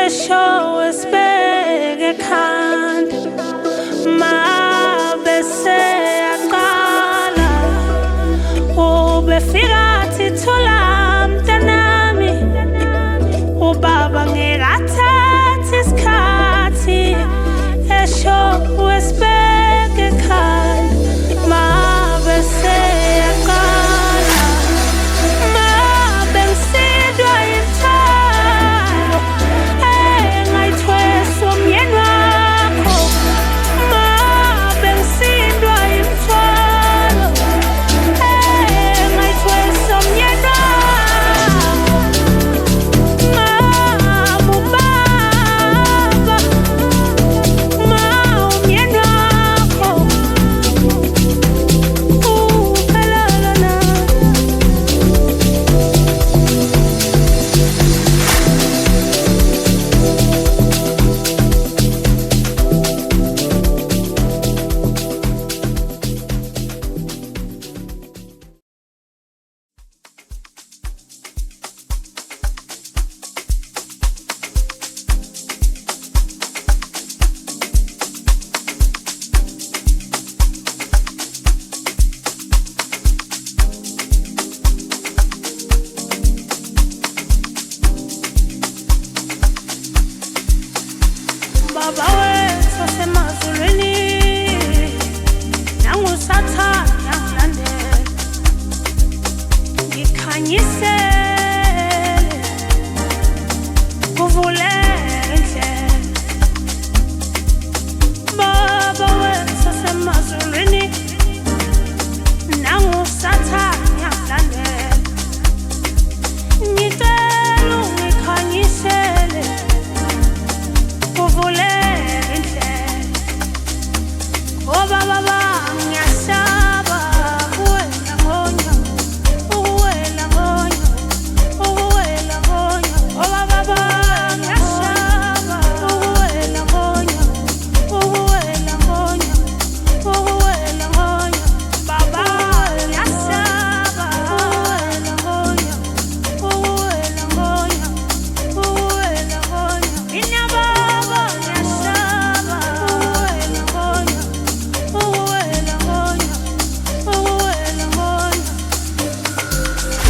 esho esibeke ekhanda mabese aqala ubefika thithola mntanami ubaba ngekathathi isikhathi esho esibeke ekhanda mabese aqala mabengisidwa yithalo engayithwesa umyeni wakho mabengisidwa yithalo engayithwesa umyeni wakho mabubaba umyeni wakho uphelelana. Baba wethu wasemazulwini nangusathane akulandele ngikhanyisele kuvuleke indlela. Baba wethu wasemazulwini nangusathane akulandele ngicela ungikhanyisele kuvuleke indlela. Oh baba ngiyasaba kuwela ngonya ukuwela ngonya ukuwela ngonya. Oh baba ngiyasaba ukuwela ngonya ukuwela ngonya ukuwela ngonya. Baba ngiyasaba ukuwela ngonya ukuwela ngonya ukuwela ngonya. Mina baba ngiyasaba ukuwela ngonya ukuwela ngonya ukuwela ngonya.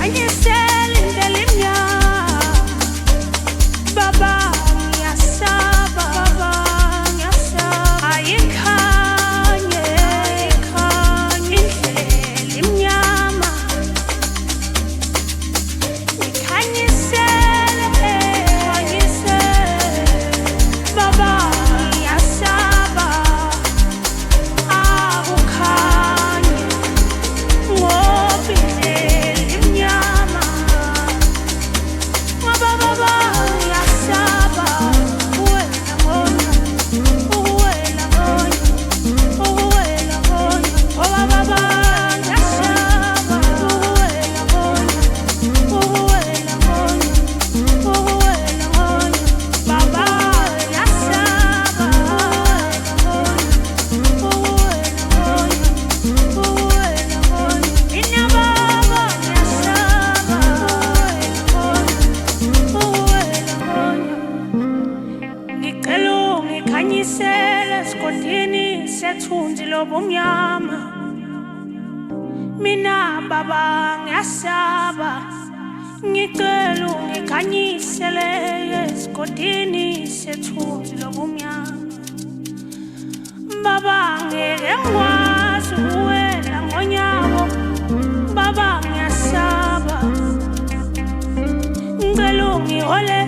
Anyisela indlela imnyama baba ngiyasaba baba ngiyasaba ayikhanye indlela imnyama ngikhanyisele baba ngiyasaba akukhanye ngoba indlela imnyama ngoba baba ngiyasaba ukuwela ngonya ukuwela ngonya ukuwela ngonya. Ngoba baba ngiyasaba ukuwela ngonya ukuwela ngonya ukuwela ngonya. Baba ngiyasaba ukuwela ngonya ukuwela ngonya. Mina baba ngiyasaba ukuwela ngonya. Ngicela ungikhanyisele esigodini sethunzi lobumnyama. Mina baba ngiyasaba ngicela ungikhanyisele esigodini sethunzi lobumnyama. Baba ngeke ngikwazi ukuwela ngonyabo baba ngiyasaba ngicela ungihole